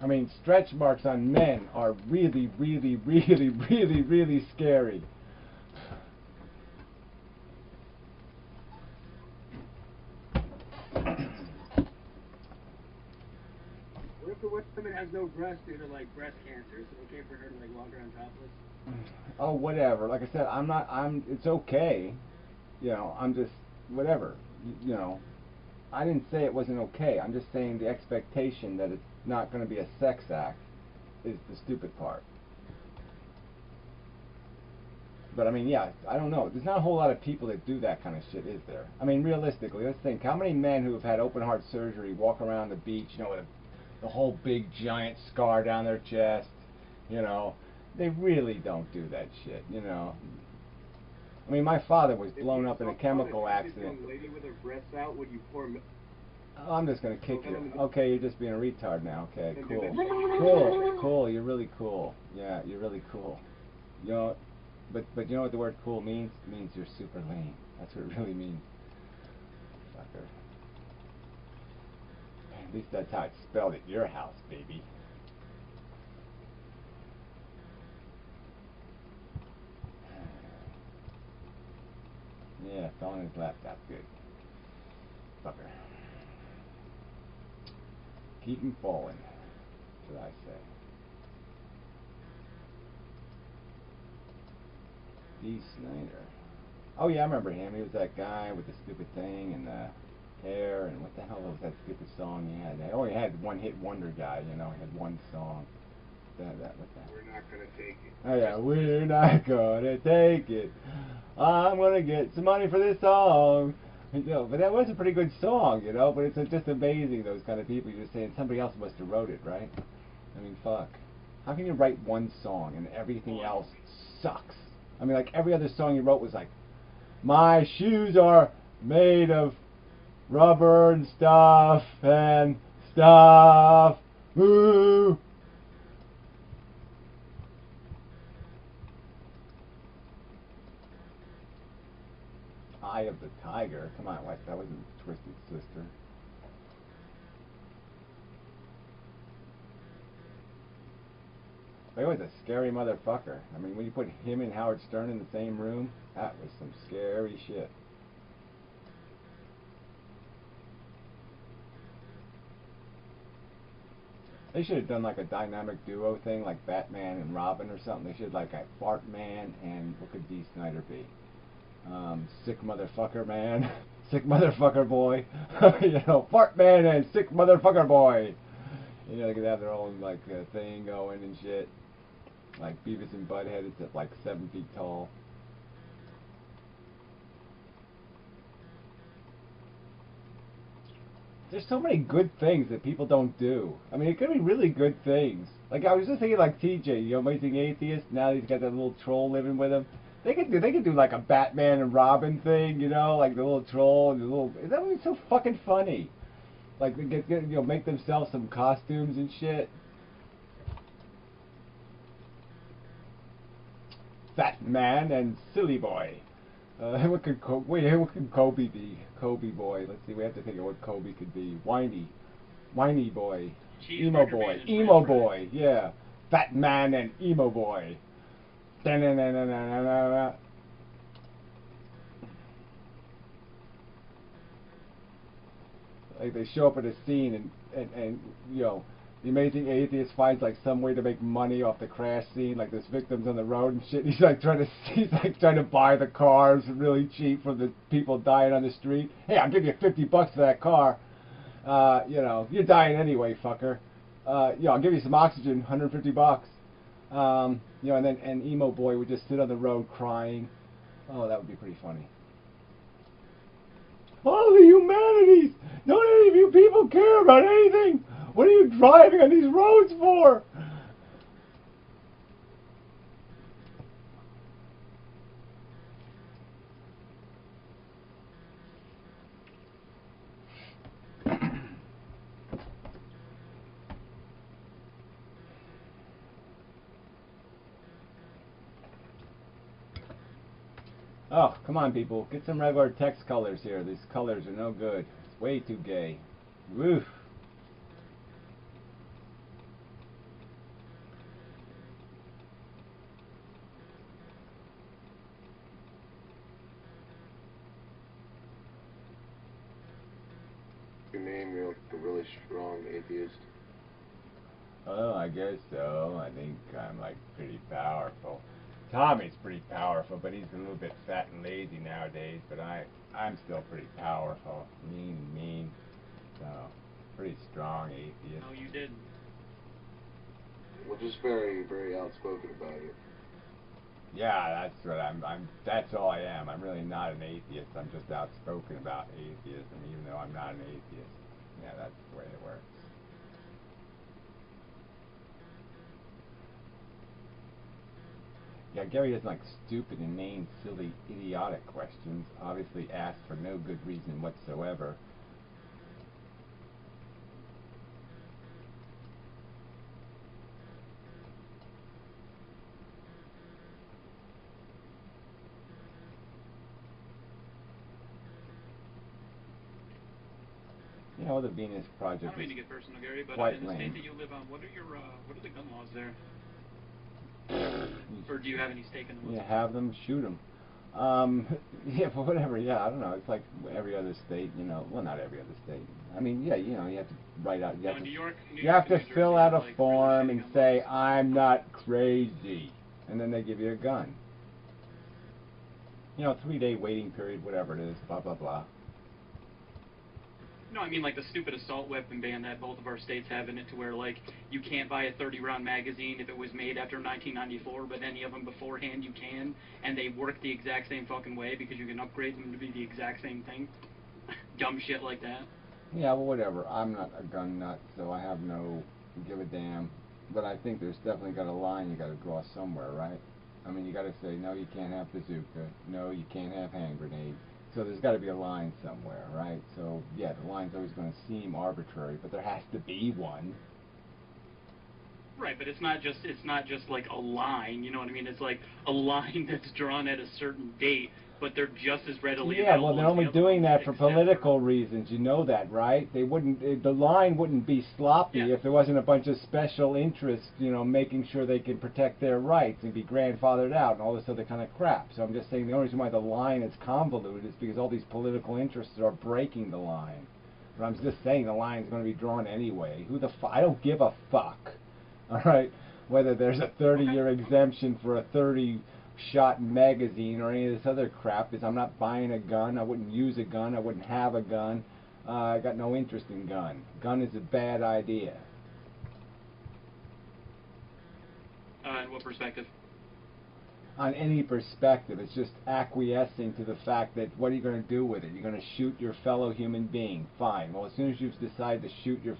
I mean, stretch marks on men are really, really, really, really, really scary. What if the woman has no breast due to like breast cancer? Is it okay for her to like walk around topless? Oh, whatever. Like I said, it's okay. You know, I'm just, whatever. You know, I didn't say it wasn't okay. I'm just saying the expectation that it's not going to be a sex act is the stupid part. But I mean, yeah, I don't know. There's not a whole lot of people that do that kind of shit, is there? I mean, realistically, let's think. How many men who have had open heart surgery walk around the beach, you know, with the whole big giant scar down their chest? You know, they really don't do that shit, you know. I mean, my father was blown up in a chemical accident. Lady with her breasts out, would you pour? Oh, I'm just gonna kick you. Okay, you're just being a retard now. Okay, cool, cool, cool. You're really cool. Yeah, you're really cool. You know, but you know what the word "cool" means? It means you're super lame. That's what it really means. Fucker. At least that's how it's spelled at your house, baby. Yeah, fell on his laptop. Good. Fucker. Keep him falling, should I say. D. Snyder. Oh yeah, I remember him. He was that guy with the stupid thing and the hair and what the hell was that stupid song he had? Oh, he had one hit wonder guy, you know, he had one song. What that? We're not gonna take it. Oh yeah, we're not gonna take it. I'm gonna get some money for this song. You know, but that was a pretty good song, you know, but it's just amazing, those kind of people. You're just saying somebody else must have wrote it, right? I mean, fuck. How can you write one song and everything else sucks? I mean, like, every other song you wrote was like, my shoes are made of rubber and stuff, woo! Eye of the Tiger. Come on, what? That wasn't Twisted Sister. He was a scary motherfucker. I mean, when you put him and Howard Stern in the same room, that was some scary shit. They should have done like a dynamic duo thing, like Batman and Robin or something. They should like a Fart Man and what could D. Snyder be? Sick motherfucker man, sick motherfucker boy. You know, Fart Man and sick motherfucker boy. You know, they could have their own like thing going and shit. Like Beavis and Butthead, it's at like 7 feet tall. There's so many good things that people don't do. I mean, it could be really good things. Like I was just thinking, like TJ, you know, Amazing Atheist. Now he's got that little troll living with him. They could do like a Batman and Robin thing, you know, like the little troll and the little. That would be so fucking funny. Like they get you know, make themselves some costumes and shit. Fat Man and Silly Boy. What could Kobe be? Kobe boy. Let's see. We have to think of what Kobe could be. Whiny boy. Emo boy. Emo boy. Yeah. Fat Man and emo boy. Like they show up at a scene and you know, the Amazing Atheist finds like some way to make money off the crash scene, like there's victims on the road and shit. He's like trying to buy the cars really cheap from the people dying on the street. Hey, I'll give you $50 for that car. You know, you're dying anyway, fucker. You know, I'll give you some oxygen, $150. You know, and then emo boy would just sit on the road crying. Oh, that would be pretty funny. Oh, the humanities! Don't any of you people care about anything? What are you driving on these roads for? Oh, come on, people. Get some regular text colors here. These colors are no good. It's way too gay. Woof. name, you're like a really strong atheist. Oh, I guess so. I think I'm like pretty powerful. Tommy's pretty powerful, but he's a little bit fat and lazy nowadays. But I'm still pretty powerful, mean. So, pretty strong atheist. No, you didn't. Well, just very, very outspoken about it. Yeah, that's what that's all I am. I'm really not an atheist. I'm just outspoken about atheism, even though I'm not an atheist. Yeah, that's the way it works. Yeah, Gary doesn't like stupid, inane, silly, idiotic questions. Obviously asked for no good reason whatsoever. You know, the Venus I Project don't mean to is get personal, Gary, but quite in the lame. state that you live on, what are the gun laws there? Or do you have any stake in them? You have them, shoot them. Yeah, but whatever. Yeah, I don't know. It's like every other state, you know. Well, not every other state. I mean, yeah, you know, you have to write out. You have to, New York, you have to New Jersey fill out a have, like, form really and shitty gun say, laws. "I'm not crazy," and then they give you a gun. You know, 3-day waiting period, whatever it is. Blah blah blah. No, I mean like the stupid assault weapon ban that both of our states have in it, to where like you can't buy a 30-round magazine if it was made after 1994, but any of them beforehand you can, and they work the exact same fucking way because you can upgrade them to be the exact same thing. Dumb shit like that. Yeah, well, whatever. I'm not a gun nut, so I have no give a damn. But I think there's definitely got a line you got to draw somewhere, right? I mean, you got to say, no, you can't have bazooka. No, you can't have hand grenades. So there's got to be a line somewhere, right? So yeah, the line's always going to seem arbitrary, but there has to be one. Right, but it's not just like a line, you know what I mean? It's like a line that's drawn at a certain date, but they're just as readily Yeah, available. well, they're as only the other doing ones, that for except political reasons. You know that, right? They wouldn't. The line wouldn't be sloppy Yeah. if there wasn't a bunch of special interests, you know, making sure they can protect their rights and be grandfathered out and all this other kind of crap. So I'm just saying the only reason why the line is convoluted is because all these political interests are breaking the line. But I'm just saying the line is going to be drawn anyway. Who the I don't give a fuck. All right, whether there's a 30-year exemption for a 30-shot magazine or any of this other crap, because I'm not buying a gun. I wouldn't use a gun. I wouldn't have a gun. I got no interest in gun. Gun is a bad idea. in what perspective? On any perspective, it's just acquiescing to the fact that what are you going to do with it? You're going to shoot your fellow human being. Fine. Well, as soon as you've decided to shoot your...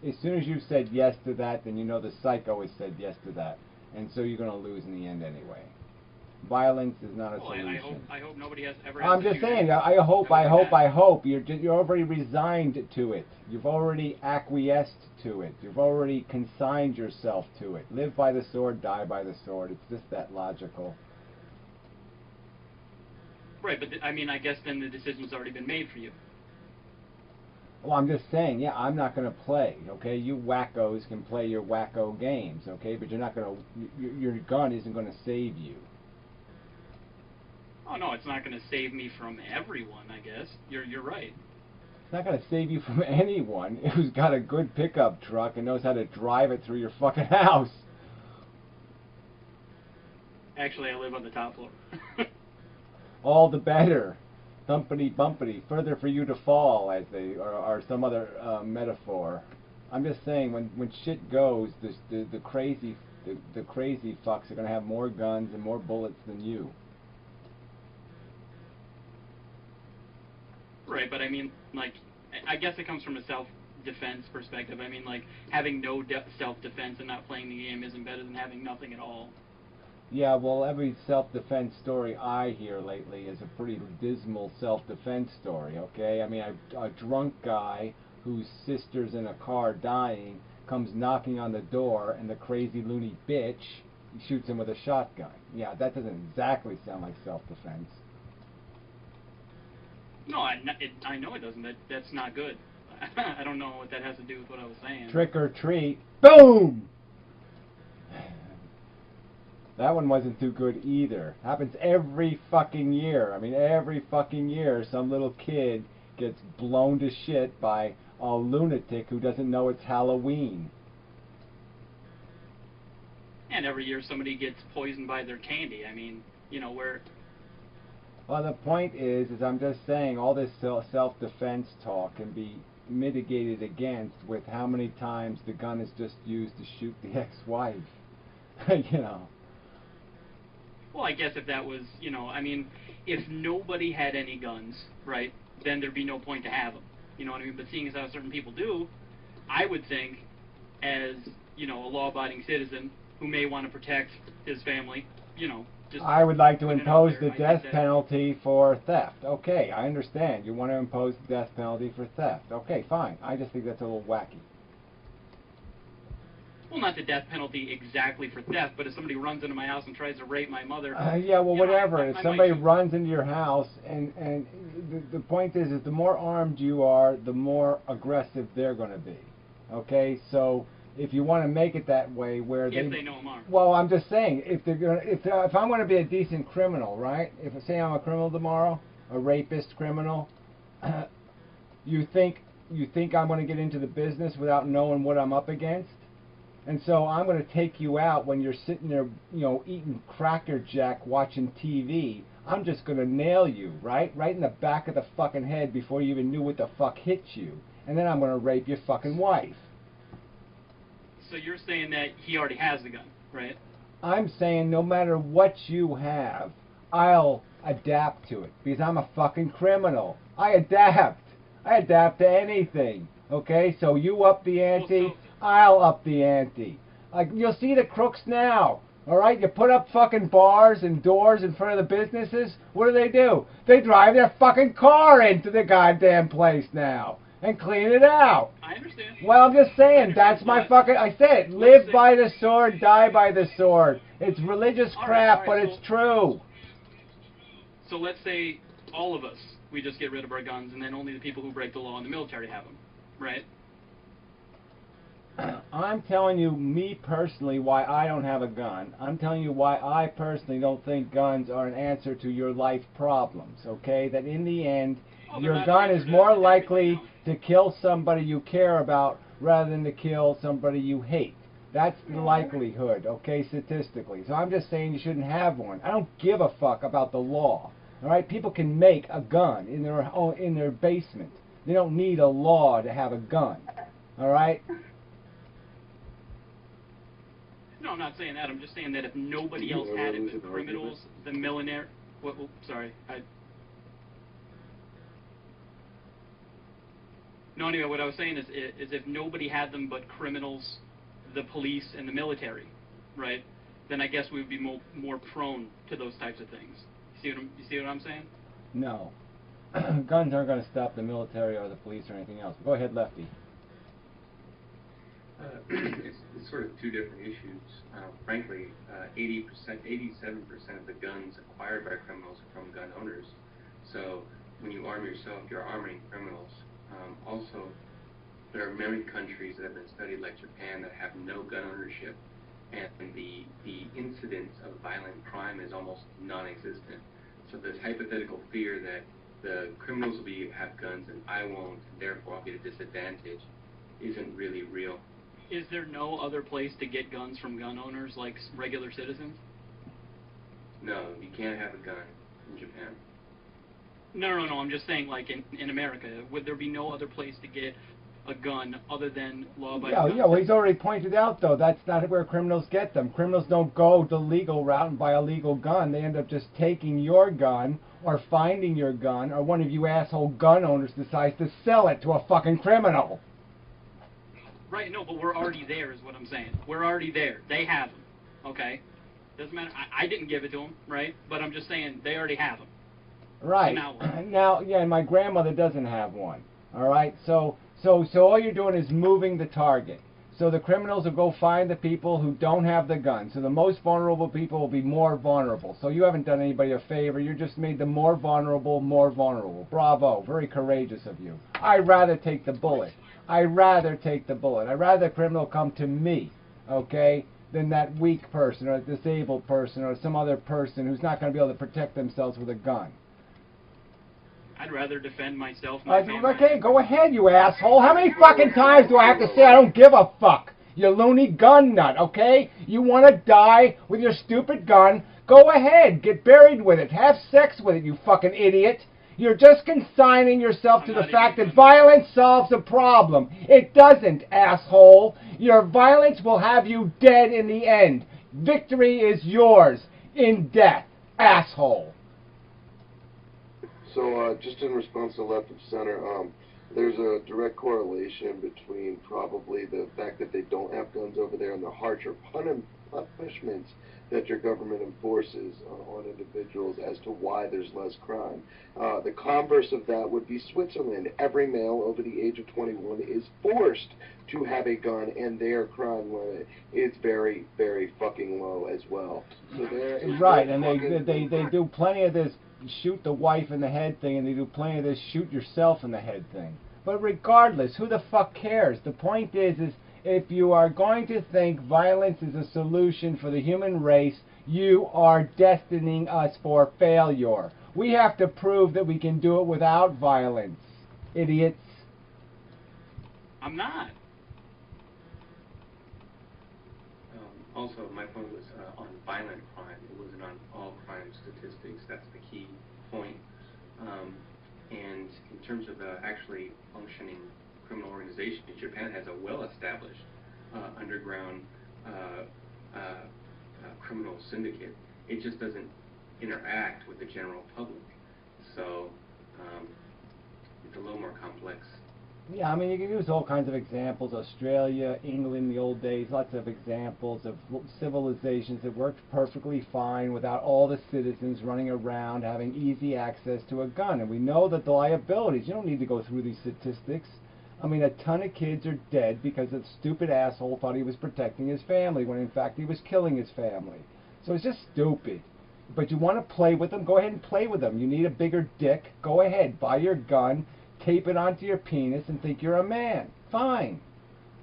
As soon as you've said yes to that, then you know the psycho has said yes to that. And so you're going to lose in the end anyway. Violence is not a solution. I hope nobody has ever. I'm just saying. I hope. You're already resigned to it. You've already acquiesced to it. You've already consigned yourself to it. Live by the sword, die by the sword. It's just that logical. Right, but I mean, I guess then the decision's already been made for you. Well, I'm just saying, yeah, I'm not going to play, okay? You wackos can play your wacko games, okay? But you're not going to, your gun isn't going to save you. Oh no, it's not going to save me from everyone. I guess you're right. It's not going to save you from anyone who's got a good pickup truck and knows how to drive it through your fucking house. Actually, I live on the top floor. All the better. Thumpity bumpity, further for you to fall, as they or some other metaphor. I'm just saying, when shit goes, the crazy fucks are gonna have more guns and more bullets than you. Right, but I mean, like, I guess it comes from a self-defense perspective. I mean, like, having no self-defense and not playing the game isn't better than having nothing at all. Yeah, well, every self-defense story I hear lately is a pretty dismal self-defense story, okay? I mean, a drunk guy whose sister's in a car dying comes knocking on the door, and the crazy loony bitch shoots him with a shotgun. Yeah, that doesn't exactly sound like self-defense. No, I know it doesn't. That's not good. I don't know what that has to do with what I was saying. Trick or treat. Boom! That one wasn't too good either. Happens every fucking year. I mean, every fucking year some little kid gets blown to shit by a lunatic who doesn't know it's Halloween. And every year somebody gets poisoned by their candy. I mean, you know, where... Well, the point is I'm just saying all this self-defense talk can be mitigated against with how many times the gun is just used to shoot the ex-wife. You know. Well, I guess if that was, you know, I mean, if nobody had any guns, right, then there'd be no point to have them. You know what I mean? But seeing as how certain people do, I would think, as, you know, a law-abiding citizen who may want to protect his family, you know, just... I would like to putting it impose out the there, I death think that- penalty for theft. Okay, I understand. You want to impose the death penalty for theft. Okay, fine. I just think that's a little wacky. Well, not the death penalty exactly for theft, but if somebody runs into my house and tries to rape my mother... Yeah, well, whatever. I If might somebody shoot. runs into your house, and the point is the more armed you are, the more aggressive they're going to be. Okay, so if you want to make it that way, where If they know I'm armed. well, I'm just saying, if they're gonna, if I'm going to be a decent criminal, right? If say I'm a criminal tomorrow, a rapist criminal, you think I'm going to get into the business without knowing what I'm up against? And so I'm going to take you out when you're sitting there, you know, eating Cracker Jack, watching TV. I'm just going to nail you, right? Right in the back of the fucking head before you even knew what the fuck hit you. And then I'm going to rape your fucking wife. So you're saying that he already has the gun, right? I'm saying no matter what you have, I'll adapt to it. Because I'm a fucking criminal. I adapt. I adapt to anything. Okay? So you up the ante, Well, so I'll up the ante. Like, you'll see the crooks now. Alright? You put up fucking bars and doors in front of the businesses. What do? They drive their fucking car into the goddamn place now. And clean it out. I understand. Well, I'm just saying, that's my fucking... I said it. Live by the sword, die by the sword. It's religious crap, but it's true. So let's say all of us, we just get rid of our guns, and then only the people who break the law in the military have them, right? I'm telling you, me personally, why I don't have a gun. I'm telling you why I personally don't think guns are an answer to your life problems, okay? That in the end, your gun is more likely to kill somebody you care about rather than to kill somebody you hate. That's the likelihood, okay, statistically. So I'm just saying you shouldn't have one. I don't give a fuck about the law. All right, people can make a gun in their basement. They don't need a law to have a gun. All right? No, I'm not saying that. I'm just saying that if nobody else had it, the criminals, the millionaire... sorry. No, anyway, what I was saying is if nobody had them but criminals, the police, and the military, right, then I guess we would be more prone to those types of things. You see what I'm saying? No. Guns aren't going to stop the military or the police or anything else. Go ahead, Lefty. It's sort of two different issues. Frankly, 87% of the guns acquired by criminals are from gun owners. So when you arm yourself, you're arming criminals. Also, there are many countries that have been studied, like Japan, that have no gun ownership, and the incidence of violent crime is almost non-existent. So this hypothetical fear that the criminals will have guns and I won't, and therefore I'll be at a disadvantage, isn't really real. Is there no other place to get guns from gun owners like regular citizens? No, you can't have a gun in Japan. No, I'm just saying, like, in America, would there be no other place to get a gun other than law-abiding guns? Yeah, well, he's already pointed out, though, that's not where criminals get them. Criminals don't go the legal route and buy a legal gun. They end up just taking your gun or finding your gun, or one of you asshole gun owners decides to sell it to a fucking criminal. Right, no, but we're already there is what I'm saying. We're already there. They have them, okay? Doesn't matter. I didn't give it to them, right? But I'm just saying they already have them. Right. Now, yeah, and my grandmother doesn't have one. All right. So all you're doing is moving the target. So the criminals will go find the people who don't have the gun. So the most vulnerable people will be more vulnerable. So you haven't done anybody a favor. You just made them more vulnerable, more vulnerable. Bravo. Very courageous of you. I'd rather take the bullet. I'd rather take the bullet. I'd rather the criminal come to me, okay, than that weak person or a disabled person or some other person who's not going to be able to protect themselves with a gun. I'd rather defend myself, my family. Okay, go ahead, you asshole. How many fucking times do I have to say I don't give a fuck? You loony gun nut, okay? You want to die with your stupid gun? Go ahead, get buried with it. Have sex with it, you fucking idiot. You're just consigning yourself to the fact that violence solves a problem. It doesn't, asshole. Your violence will have you dead in the end. Victory is yours in death, asshole. So, just in response to left of center, there's a direct correlation between probably the fact that they don't have guns over there and the harsher punishments that your government enforces on individuals as to why there's less crime. The converse of that would be Switzerland. Every male over the age of 21 is forced to have a gun, and their crime limit is very, very fucking low as well. So right, and they do plenty of this shoot the wife in the head thing, and they do plenty of this shoot yourself in the head thing. But regardless, who the fuck cares? The point is if you are going to think violence is a solution for the human race, you are destining us for failure. We have to prove that we can do it without violence. Idiots. I'm not. Also, my point was on violent crime. It wasn't on all crime statistics. That's the key point. And in terms of actually functioning criminal organization, Japan has a well-established underground criminal syndicate. It just doesn't interact with the general public. So it's a little more complex. Yeah, I mean, you can use all kinds of examples. Australia, England in the old days, lots of examples of civilizations that worked perfectly fine without all the citizens running around having easy access to a gun. And we know that the liabilities, you don't need to go through these statistics. I mean, a ton of kids are dead because a stupid asshole thought he was protecting his family when in fact he was killing his family. So it's just stupid. But you want to play with them, go ahead and play with them. You need a bigger dick, go ahead, buy your gun, tape it onto your penis and think you're a man. Fine.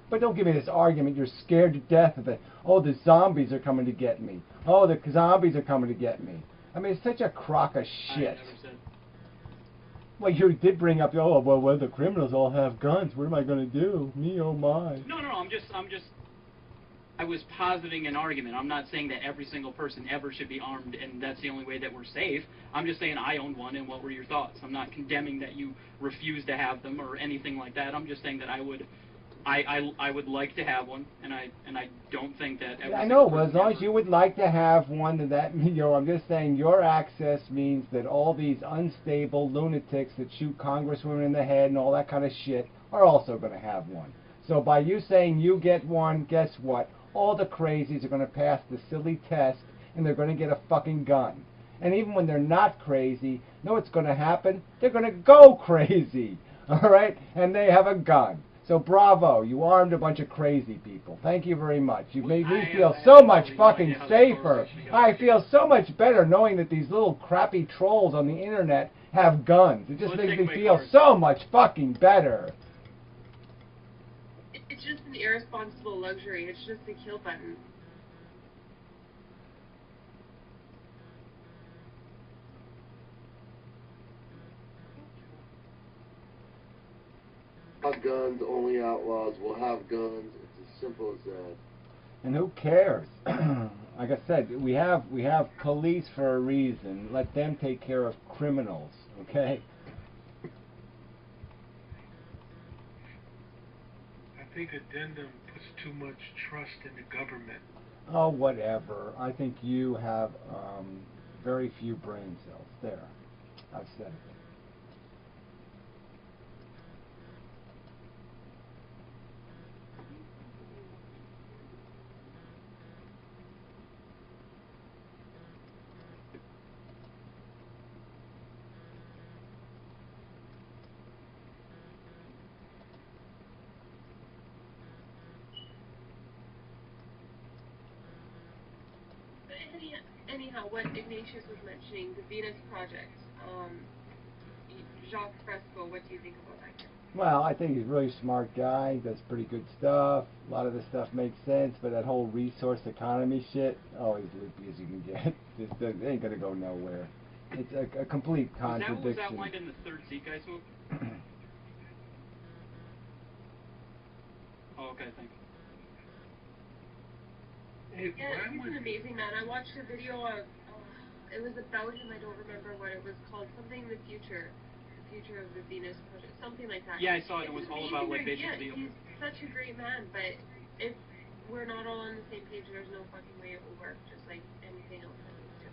But don't give me this argument you're scared to death of it. Oh, the zombies are coming to get me. Oh, the zombies are coming to get me. I mean, it's such a crock of shit. Well, you did bring up, oh, well, the criminals all have guns. What am I going to do? Me, oh my. No, I was positing an argument. I'm not saying that every single person ever should be armed and that's the only way that we're safe. I'm just saying I owned one and what were your thoughts? I'm not condemning that you refuse to have them or anything like that. I'm just saying that I would like to have one, and I don't think that every I know, well, as long as you would like to have one, I'm just saying your access means that all these unstable lunatics that shoot congresswomen in the head and all that kind of shit are also going to have one. So by you saying you get one, guess what? All the crazies are going to pass the silly test and they're going to get a fucking gun. And even when they're not crazy, know what's going to happen? They're going to go crazy, all right? And they have a gun. So bravo, you armed a bunch of crazy people. Thank you very much. You've made me feel so much fucking safer. I feel so much better knowing that these little crappy trolls on the internet have guns. It just makes me feel so much fucking better. It's just an irresponsible luxury. It's just a kill button. Guns, only outlaws will have guns. It's as simple as that. And who cares? Like I said, we have police for a reason. Let them take care of criminals, okay? I think addendum puts too much trust in the government. Oh, whatever. I think you have very few brain cells. There. I've said it. Anyhow, what Ignatius was mentioning, the Venus Project, Jacques Fresco, what do you think about that? Well, I think he's a really smart guy. He does pretty good stuff. A lot of the stuff makes sense, but that whole resource economy shit, oh, as loopy as you can get. It ain't gonna go nowhere. It's a complete Is that what was contradiction. outlined in the third seat, guys? Oh, okay, thanks. Hey, Yeah, why he's would an amazing man. I watched a video of, it was about him, I don't remember what it was called, something in the future of the Venus Project, something like that. Yeah, I saw it. It was It's all about, like, amazing. basically... Yeah, he's such a great man, but if we're not all on the same page, there's no fucking way it will work, just like anything else that needs to.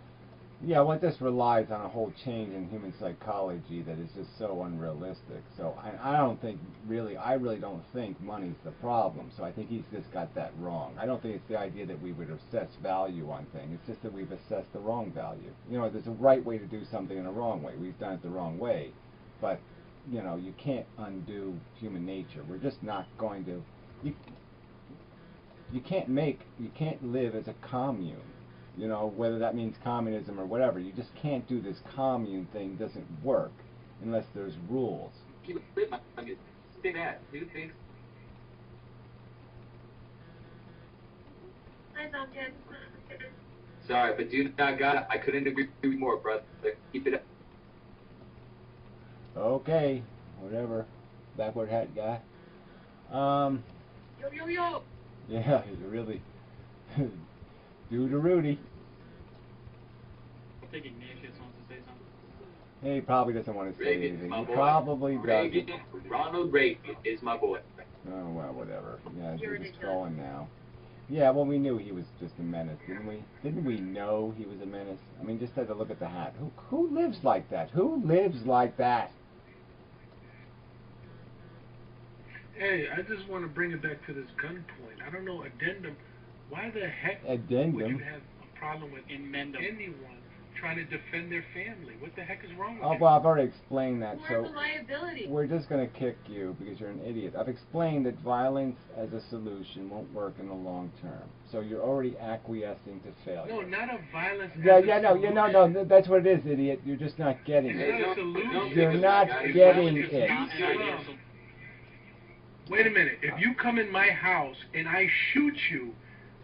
Yeah, well, this relies on a whole change in human psychology that is just so unrealistic. So I don't think, I really don't think money's the problem. So I think he's just got that wrong. I don't think it's the idea that we would assess value on things. It's just that we've assessed the wrong value. You know, there's a right way to do something and a wrong way. We've done it the wrong way. But, you know, you can't undo human nature. We're just not going to... You can't live as a commune. You know, whether that means communism or whatever. You just can't do this commune thing. Doesn't work unless there's rules. Say that, dude. Thanks. Hi, Duncan. Sorry, but dude, I couldn't agree more, brother. Keep it up. Okay, whatever. Backward hat guy. Yo, yo, yo! Yeah, you really do to Rudy. I think Ignatius wants to say something. He probably doesn't want to say Reagan's anything. my He boy. probably doesn't. Ronald Reagan is my boy. Oh, well, whatever. Yeah, You're he's just ridiculous. trolling now. Yeah, well, we knew he was just a menace, didn't we? Didn't we know he was a menace? I mean, just had to look at the hat. Who lives like that? Who lives like that? Hey, I just want to bring it back to this gun point. I don't know, addendum. Why the heck Addendum? would you have a problem with Amendum. anyone trying to defend their family? What the heck is wrong with Oh, you? well, I've already explained that, More so of a liability. we're just going to kick you because you're an idiot. I've explained that violence as a solution won't work in the long term. So you're already acquiescing to failure. No, not a violence. Yeah, as a yeah, no, solution. no, that's what it is, idiot. You're just not getting It's it. not a solution. You're not getting Violence is it. not an ideal solution. Wait a minute. If you come in my house and I shoot you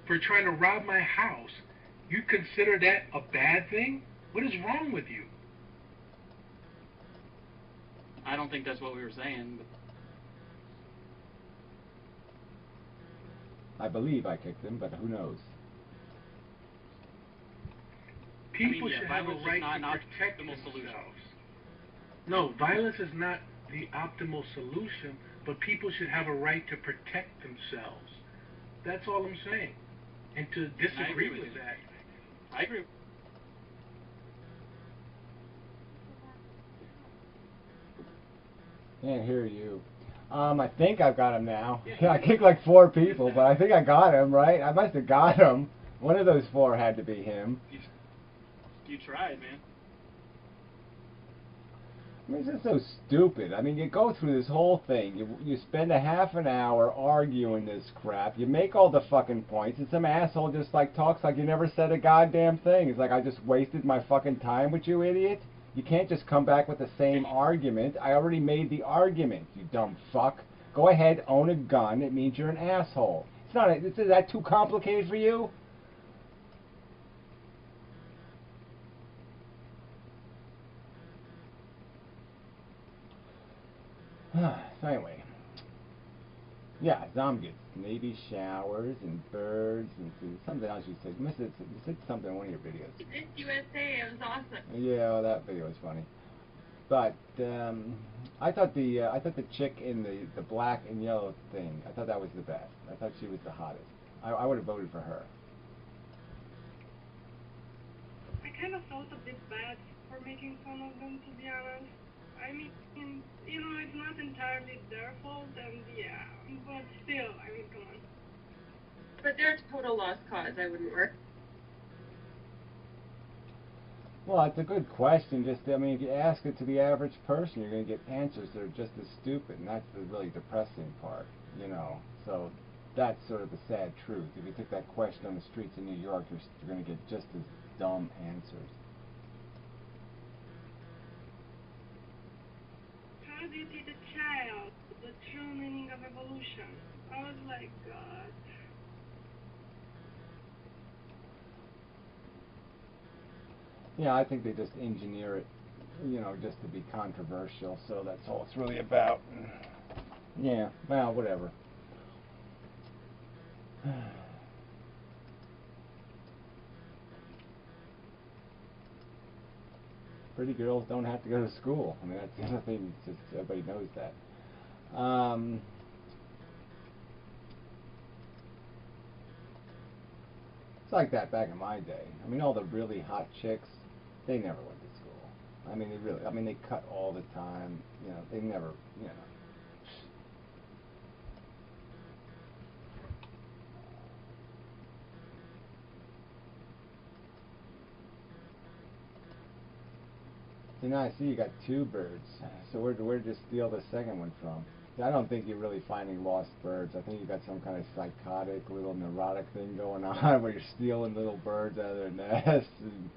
for trying to rob my house, you consider that a bad thing? What is wrong with you? I don't think that's what we were saying. But I believe I kicked him, but who knows? People yeah, should have a violence is right not to an protect optimal themselves. solution. No, violence is not the optimal solution, but people should have a right to protect themselves. That's all I'm saying. And to I agree disagree with with you. that. I agree. Can't hear you. I think I've got him now. I kicked like 4 people, but I think I got him, right? I must have got him. One of those 4 had to be him. You tried, man. I mean, it's just so stupid. I mean, you go through this whole thing. You spend a half an hour arguing this crap. You make all the fucking points, and some asshole just like talks like you never said a goddamn thing. It's like, I just wasted my fucking time with you, idiot. You can't just come back with the same argument. I already made the argument, you dumb fuck. Go ahead, own a gun. It means you're an asshole. It's not. Is that too complicated for you? So anyway, yeah, zombies, maybe showers and birds and something else you said. You said something in one of your videos. This USA, it was awesome. Yeah, well, that video was funny. But I thought the chick in the black and yellow thing, I thought that was the best. I thought she was the hottest. I would have voted for her. I kind of felt a bit bad for making fun of them, to be honest. I mean, you know, it's not entirely their fault, and yeah, but still, I mean, come on. But they're a total lost cause. I wouldn't work. Well, it's a good question. Just, I mean, if you ask it to the average person, you're going to get answers that are just as stupid, and that's the really depressing part, you know. So that's sort of the sad truth. If you took that question on the streets of New York, you're going to get just as dumb answers. How do you teach a child the true meaning of evolution? I was like, God. Yeah, I think they just engineer it, you know, just to be controversial. So that's all it's really about. Yeah, well, whatever. Pretty girls don't have to go to school. I mean, that's the other thing. It's just, everybody knows that. It's like that back in my day. I mean, all the really hot chicks, they never went to school. I mean, they really. I mean, they cut all the time. You know, they never. You know. So now I see you got two birds. So where did you steal the second one from? I don't think you're really finding lost birds. I think you got some kind of psychotic, little neurotic thing going on where you're stealing little birds out of their nests, and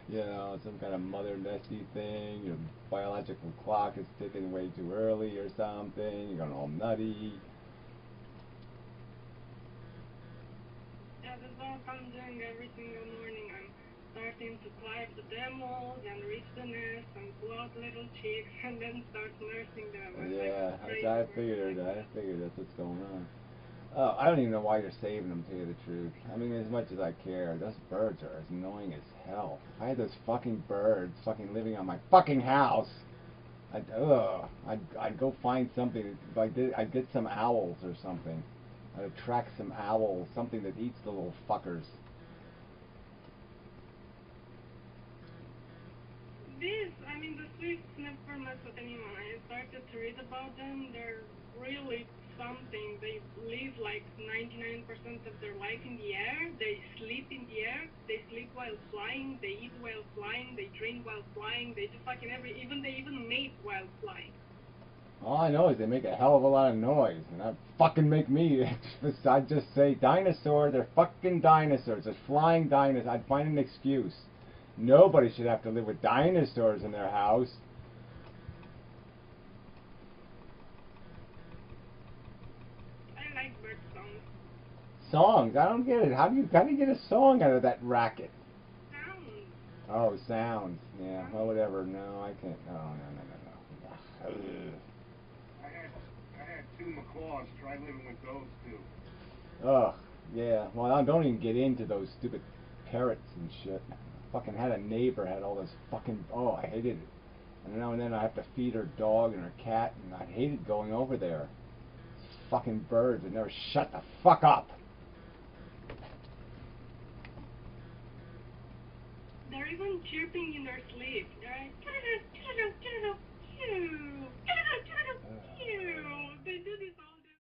you know, some kind of mother nesty thing. Your biological clock is ticking way too early or something. You're going all nutty. Yeah, that's what I'm doing every single morning. I'm starting to climb the demos and reach the nest and pull out little chicks and then start nursing them. I'm Yeah, like crazy I person. figured that's what's going on. I don't even know why you're saving them, to tell you the truth. I mean, as much as I care, those birds are as annoying as hell. If I had those fucking birds fucking living on my fucking house, I'd go find something. If I did, I'd get some owls or something. I'd attract some owls, something that eats the little fuckers. The Swiss never mess with anyone. I started to read about them. They're really something. They live like 99% of their life in the air. They sleep in the air. They sleep while flying. They eat while flying. They drink while flying. They do fucking they even mate while flying. All I know is they make a hell of a lot of noise, and that fucking make me. I'd just say dinosaurs. They're fucking dinosaurs. They're flying dinosaurs. I'd find an excuse. Nobody should have to live with dinosaurs in their house. I like bird songs. Songs? I don't get it. How do you get a song out of that racket? Sounds. Oh, sounds. Yeah. Well, whatever. No, I can't. No. I had two macaws. Try living with those two. Ugh. Yeah. Well, I don't even get into those stupid parrots and shit. Fucking had a neighbor had all this fucking. Oh, I hated it. And now and then I have to feed her dog and her cat, and I hated going over there. Fucking birds would never shut the fuck up. They're even chirping in their sleep. They're like,